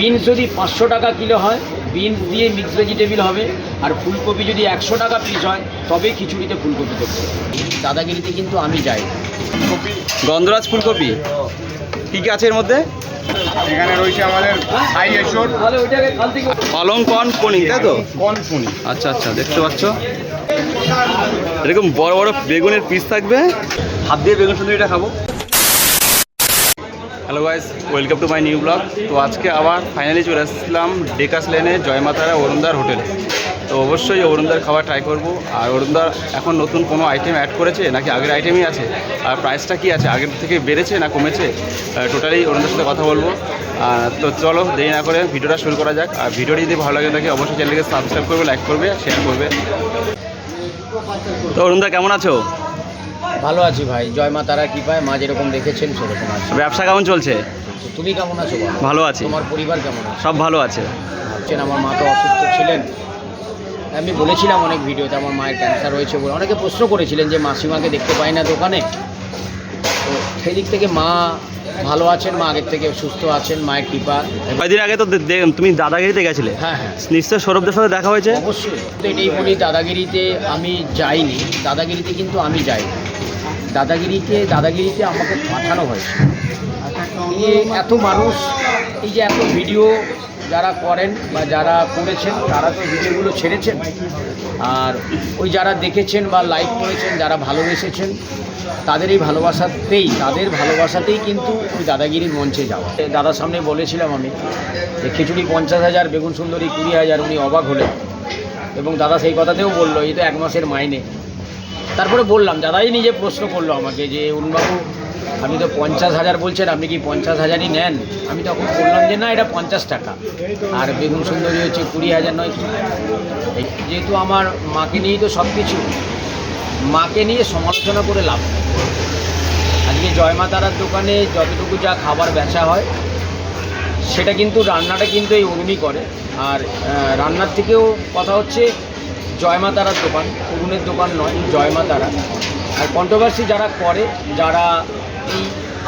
Beans যদি 500 টাকা kilo হয়, বিনস দিয়ে মিক্স ভেজিটেবিল হবে। আর ফুলকপি যদি 100 টাকা পিস হয়, তবে খিচুড়িতে ফুলকপি দেবো। দাদাগিরিতে কিন্তু আমি যাই। ফুলকপি, গন্ধরাজ ফুলকপি কী কী আছে এর মধ্যে? এখানে রয়েছে আমাদের থাই এসর, পালং কর্ন পনির, তাই তো? কর্ন পুনি। আচ্ছা আচ্ছা, দেখতে পাচ্ছ এরকম বড় বড় বেগুনের পিস থাকবে। হাত দিয়ে বেগুন সুন্দরীটা খাবো। Hello guys, welcome to my new blog. তো আজকে আবার ফাইনালি চলে আসলাম ডেকাস লেনে জয়মাতারা অরুণদার হোটেলে। তো অবশ্যই অরুণদার খাবার ট্রাই করব। আর অরুণদার এখন নতুন কোনো আইটেম অ্যাড করেছে নাকি আগের আইটেমই আছে, আর প্রাইসটা কি আছে, আগের থেকে বেড়েছে না কমেছে, টোটালি অরুণদার সাথে কথা বলবো। তো চলো দেরি না করে ভিডিওটা শুরু করা যাক। আর ভিডিওটি যদি ভালো লাগে থাকে অবশ্যই চ্যানেলকে সাবস্ক্রাইব করবে, লাইক করবে, শেয়ার করবে। তো অরুণদা কেমন আছো? ভালো আছি ভাই, জয় মা তারা কৃপায়, মা যেরকম রেখেছেন সেরকম আছে। ব্যবসা কেমন চলছে? তুমি কেমন আছো? ভালো আছি। তোমার পরিবার কেমন আছে? সব ভালো আছে। আমার মা তো অসুস্থ ছিলেন, আমি বলেছিলাম অনেক ভিডিওতে আমার মায়ের ক্যান্সার হয়েছে বলে। অনেকে প্রশ্ন করেছিলেন যে মাসিমাকে দেখতে পাই না দোকানে। তো সেই দিক থেকে মা ভালো আছেন, মা আগের থেকে সুস্থ আছেন, মায়ের কৃপা। কয়েকদিন আগে তো তুমি দাদাগিরিতে গেছিলে। হ্যাঁ হ্যাঁ, নিশ্চয় সৌরভদের সাথে দেখা হয়েছে। অবশ্যই। তো এটাই বলি, দাদাগিরিতে আমি যাইনি, দাদাগিরিতে কিন্তু আমি যাই। দাদাগিরিতে আমাকে পাঠানো হয়েছে। এত মানুষ, এই যে এত ভিডিও যারা করেন বা যারা করেছেন তারা তো ভিডিওগুলো ছেড়েছেন, আর ওই যারা দেখেছেন বা লাইক করেছেন, যারা ভালোবেসেছেন, তাদের ভালোবাসাতেই কিন্তু ওই দাদাগিরির মঞ্চে যাওয়া। দাদার সামনে বলেছিলাম আমি যে খিচুড়ি 50,000, বেগুন সুন্দরী 20,000। উনি অবাক হলেন এবং দাদা সেই কথাতেও বললো এই তো 1 মাসের মাইনে। তারপরে বললাম, দাদাই নিজে প্রশ্ন করলো আমাকে যে অরুণবাবু আপনি তো 50,000 বলছেন, আপনি কি 50,000ই নেন? আমি তখন বললাম যে না, এটা 50 টাকা, আর বেগুন সুন্দরী হচ্ছে 20,000, নয় কি? যেহেতু আমার মাকে নিয়েই তো সব কিছু, মাকে নিয়ে সমালোচনা করে লাভ নেই। আজকে জয়মা তারার দোকানে যতটুকু যা খাবার বেচা হয় সেটা কিন্তু রান্নাটা কিন্তু এই অরুণই করে। আর রান্নার থেকেও কথা হচ্ছে জয়মা তারার দোকান, অরুণের দোকান নয়, জয়মা তারা। আর কন্ট্রোভার্সি যারা করে, যারা এই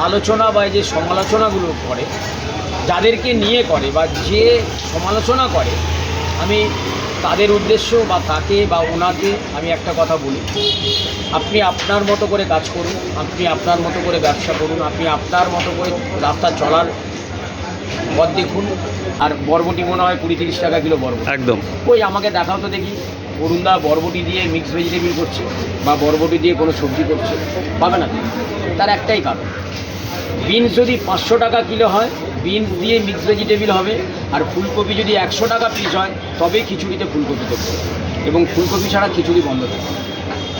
আলোচনা বা যে সমালোচনাগুলো করে, যাদেরকে নিয়ে করে বা যে সমালোচনা করে, আমি তাদের উদ্দেশ্য বা তাকে বা ওনাকে আমি একটা কথা বলি, আপনি আপনার মতো করে কাজ করুন, আপনি আপনার মতো করে ব্যবসা করুন, আপনি আপনার মতো করে রাস্তা চলার পথ দেখুন। আর বরবটি মনে হয় 20-30 টাকা কিলো বরবটি। একদম। ওই আমাকে দেখাও তো দেখি অরুণদা বরবটি দিয়ে মিক্স ভেজিটেবিল করছে বা বরবটি দিয়ে কোনো সবজি করছে, পাবে না। তার একটাই কারণ, বিনস যদি 500 টাকা কিলো হয়, বিনস দিয়ে মিক্স ভেজিটেবিল হবে। আর ফুলকপি যদি 100 টাকা পিস হয়, তবে খিচুড়িতে ফুলকপি দেবো। এবং ফুলকপি ছাড়া খিচুড়ি বন্ধ থাকে।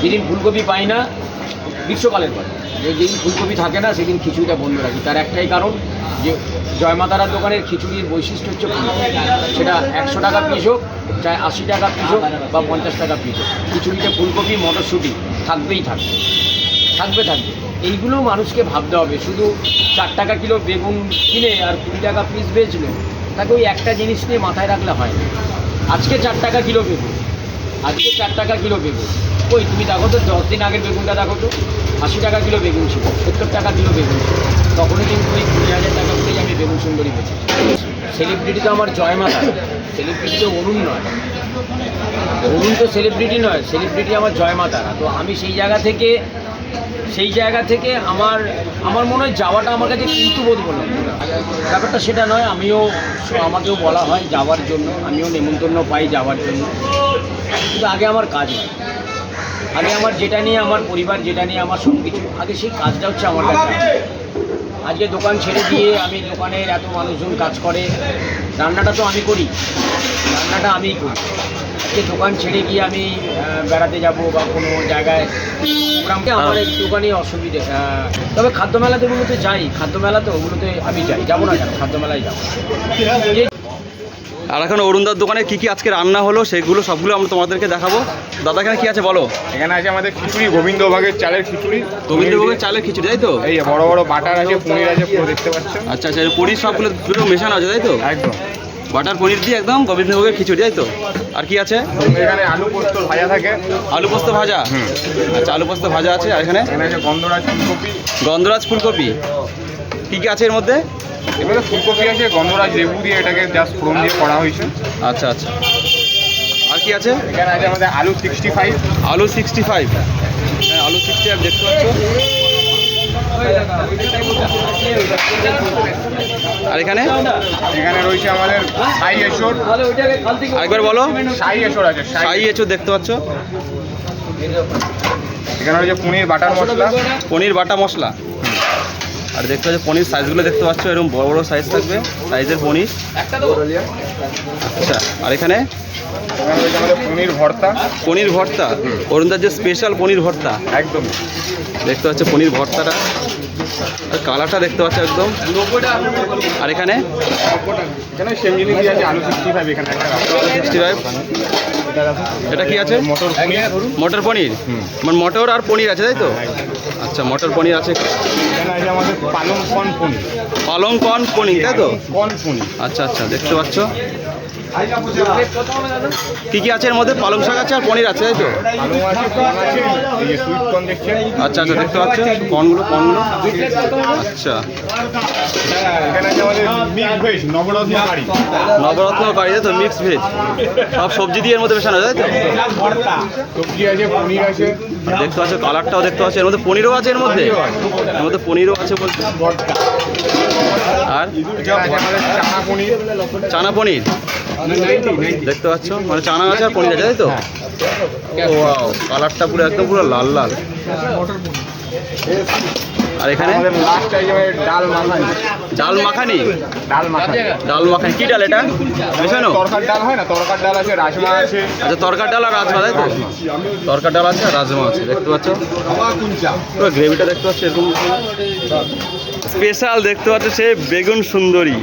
যেদিন ফুলকপি পাই না, গ্রীষ্মকালের পর যেদিন ফুলকপি থাকে না, সেদিন খিচুড়িটা বন্ধ রাখি। তার একটাই কারণ যে জয়মাতারার দোকানের খিচুড়ির বৈশিষ্ট্য হচ্ছে ফুলকপি। সেটা 100 টাকা পিস হোক, চাই 80 টাকা পিস হোক বা 50 টাকা পিস হোক, খিচুড়িতে ফুলকপি মটরশুঁটি থাকবে। এইগুলো মানুষকে ভাবতে হবে। শুধু 4 টাকা কিলো বেগুন কিনে আর 20 টাকা পিস বেচলো, তাকে ওই একটা জিনিস নিয়ে মাথায় রাখলে হয় না। আজকে 4 টাকা কিলো বেগুন, ওই তুমি দেখো তো 10 দিন আগের বেগুনটা দেখো তো, 80 টাকা কিলো বেগুন ছিল, 70 টাকা কিলো বেগুন ছিল। তখনই কিন্তু ওই 20,000 টাকা করেই আমি বেগুন সুন্দরী বেচি। সেলিব্রিটি তো আমার জয়মা তারা, সেলিব্রিটি তো অরুণ নয়, অরুণ তো সেলিব্রিটি নয়, সেলিব্রিটি আমার জয়মা তারা। তো আমি সেই জায়গা থেকে আমার মনে হয় যাওয়াটা আমার কাছে কিন্তু বোধ করলাম ব্যাপারটা সেটা নয়। আমাকেও বলা হয় যাওয়ার জন্য, আমিও নেমন্তন্ন পাই যাওয়ার জন্য, কিন্তু আগে আমার কাজ নয়, আগে আমার যেটা নিয়ে আমার পরিবার, যেটা নিয়ে আমার সব কিছু, আগে সেই কাজটা হচ্ছে আমার কাছে। আজকে দোকান ছেড়ে দিয়ে আমি দোকানের এত মানুষজন কাজ করে, রান্নাটা তো আমি করি, রান্নাটা আমিই করি। আজকে দোকান ছেড়ে গিয়ে আমি বেড়াতে যাব বা কোনো জায়গায়, আমার এই দোকানে অসুবিধে। তবে খাদ্যমেলাতে ওগুলোতে যাই, ওগুলোতে আমি যাবো না কেন, খাদ্যমেলায় যাবো। আর এখন অরুণদার দোকানে কি কি আজকে রান্না হলো সেগুলো সবগুলো আমরা তোমাদেরকে দেখাবো। দাদা এখানে কি আছে বলো? এখানে আছে আমাদের খিচুড়ি, গোবিন্দভোগের চালের খিচুড়ি। গোবিন্দভোগের চালের খিচুড়ি, তাই তো? এই বড় বড় বাটার আছে, পনির আছে, পুরো দেখতে পাচ্ছেন। আচ্ছা আচ্ছা, পনির সবগুলো দুটো মেশানো আছে, তাই তো? একদম বাটার পনির দিয়ে একদম গোবিন্দভোগের খিচুড়ি, তাই তো? আর কি আছে? এখানে আলু পোস্ত ভাজা থাকে। আলু পোস্ত ভাজা। আচ্ছা, আলু পোস্ত ভাজা আছে। আর এখানে আছে গন্ধরাজ ফুলকপি। গন্ধরাজ ফুলকপি কী কী আছে এর মধ্যে? এবারে ফুলকপি আছে, গন্ধরাজ লেবু দিয়ে এটাকে জাস্ট ফোড়ন দিয়ে করা হয়েছে। আচ্ছা আচ্ছা, আর কি আছে? এখানে আছে আমাদের আলু 65। আলু 65, হ্যাঁ আলু 65 দেখতে পাচ্ছ। আর এখানে রয়েছে আমাদের শাহী এঁচোড়। আরেকবার বলো। শাহী এঁচোড় আছে, শাহী এঁচোড় দেখতে পাচ্ছ। এখানে রয়েছে পনির বাটার মশলা। পনির বাটা মশলা। আর দেখতে পাচ্ছ পনির সাইজগুলো দেখতে পাচ্ছ, এরকম বড় বড় সাইজ থাকবে, সাইজের পনির। আচ্ছা, আর এখানে রয়েছে আমাদের পনির ভর্তা। পনির ভর্তা, অরুণদার যে স্পেশাল পনির ভর্তা, একদম দেখতে পাচ্ছ পনির ভর্তাটা, কালারটা দেখতে পাচ্ছ একদম। আর এখানে সেম জিনিস দিয়ে আছে আলু 65। এখানে একটা 65, এটা কি আছে? মটর পনির। মটর পনির, মানে মটর আর পনির আছে তাই তো? আচ্ছা, মটর পনির আছে। এখানে আছে আমাদের পালং কর্ন পনির। পালং কর্ন পনির তাই তো? কর্ন পনির। আচ্ছা আচ্ছা, দেখতে পাচ্ছ কি কি আছে এর মধ্যে? পালং শাক আছে আর পনির আছে তাই তো? আলু আছে, কর্ন আছে, এই যে সুইট কর্ন দেখছেন। আচ্ছা আচ্ছা, দেখতে পাচ্ছ কর্নগুলো। আচ্ছা, এখানে আছে আমাদের মিক্স ভেজ নবরত্ন কারি। নবরত্ন কারি তাই তো? মিক্স ভেজ, সব সবজি দিয়ে এর মধ্যে মেশানো তাই তো? সবজি আছে, পনির আছে। দেখতে পাচ্ছ কালারটাও দেখতে পাচ্ছ, এর মধ্যে পনিরও আছে, এর মধ্যে পনিরও আছে বলতে। আর আমাদের চানা পনির। চানা পনির দেখতে পাচ্ছ, মানে চানা আছে আর পনির আছে তাই তো? ও ওয়াও, কালারটা পুরো একদম পুরো লাল লাল। আর এখানে আমাদের লাস্ট আইটেম ডাল মাখানি। ডাল মাখানি। ডাল মাখানি। ডাল মাখানি কি ডাল এটা? মেশানো তরকার ডাল হয় না, তরকার ডাল আছে, রাজমা আছে। আচ্ছা, তরকার ডাল আর রাজমা তাই তো? তরকার ডাল আছে আর রাজমা আছে, দেখতে পাচ্ছ পুরো গ্রেভিটা দেখতে পাচ্ছ এরকম স্পেশাল। দেখতে পাচ্ছ সে বেগুন সুন্দরী,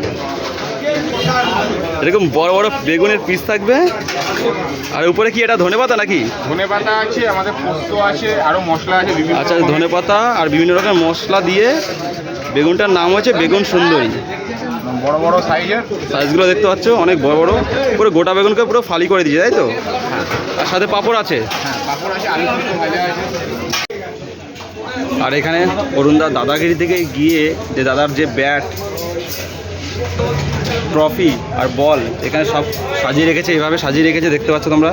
এরকম বড় বড় বেগুনের পিস থাকবে। আর উপরে কি এটা ধনেপাতা নাকি? ধনেপাতা আছে, আমাদের পোস্ত আছে, আরো মশলা আছে বিভিন্ন। আচ্ছা, ধনেপাতা আর বিভিন্ন রকম মশলা দিয়ে বেগুনটার নাম হচ্ছে বেগুন সুন্দরী। বড় বড় সাইজের। সাইজগুলো দেখতে পাচ্ছ অনেক বড় বড়, পুরো গোটা বেগুনকে পুরো ফালি করে দিয়েছে তাই তো? আর সাথে পাঁপড় আছে। পাঁপড় আছে, আলু সিদ্ধ ভাজা আছে। আর এখানে অরুণদার দাদাগিরি থেকে গিয়ে যে দাদার যে ব্যাট, ট্রফি আর বল এখানে সব সাজিয়ে রেখেছে, এইভাবে সাজিয়ে রেখেছে দেখতে পাচ্ছ তোমরা।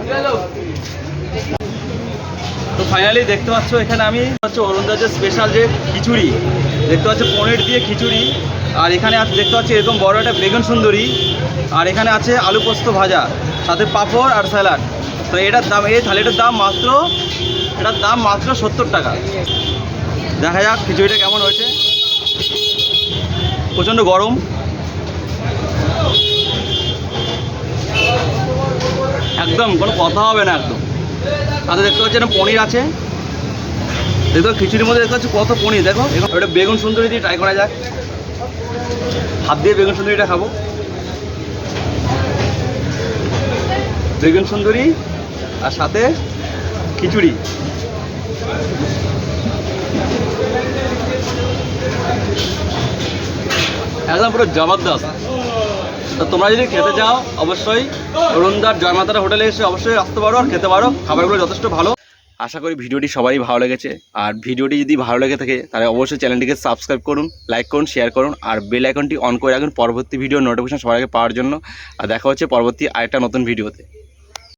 তো ফাইনালি দেখতে পাচ্ছ এখানে আমি হচ্ছে অরুণদার যে স্পেশাল যে খিচুড়ি দেখতে পাচ্ছ, পনির দিয়ে খিচুড়ি। আর এখানে আছে দেখতে পাচ্ছি এরকম বড় একটা বেগুন সুন্দরী। আর এখানে আছে আলু পোস্ত ভাজা, সাথে পাঁপড় আর স্যালাড। তো এটার দাম, এই থালিটার দাম মাত্র 70 টাকা। দেখা যাক খিচুড়িটা কেমন হয়েছে। প্রচণ্ড গরম। একদম কোনো কথা হবে না একদম। আচ্ছা, দেখতে পাচ্ছি একটা পনির আছে, দেখো খিচুড়ির মধ্যে দেখতে পাচ্ছি কত পনির। দেখো ওটা বেগুন সুন্দরী দিয়ে ট্রাই করা যাক। হাত দিয়ে বেগুন সুন্দরীটা খাবো। বেগুন সুন্দরী আর সাথে খিচুড়ি। একদম পুরো জবরদস্ত। তো তোমরা যদি খেতে চাও অবশ্যই অরুণদার জয়মাতারা হোটেলে এসে অবশ্যই আসতে পারো আর খেতে পারো। খাবারগুলো যথেষ্ট ভালো। আশা করি ভিডিওটি সবাই ভালো লেগেছে। আর ভিডিওটি যদি ভালো লেগে থাকে তাহলে অবশ্যই চ্যানেলটিকে সাবস্ক্রাইব করুন, লাইক করুন, শেয়ার করুন আর বেল আইকনটি অন করে রাখুন পরবর্তী ভিডিও নোটিফিকেশন সবার আগে পাওয়ার জন্য। আর দেখা হচ্ছে পরবর্তী আরেকটা নতুন ভিডিওতে।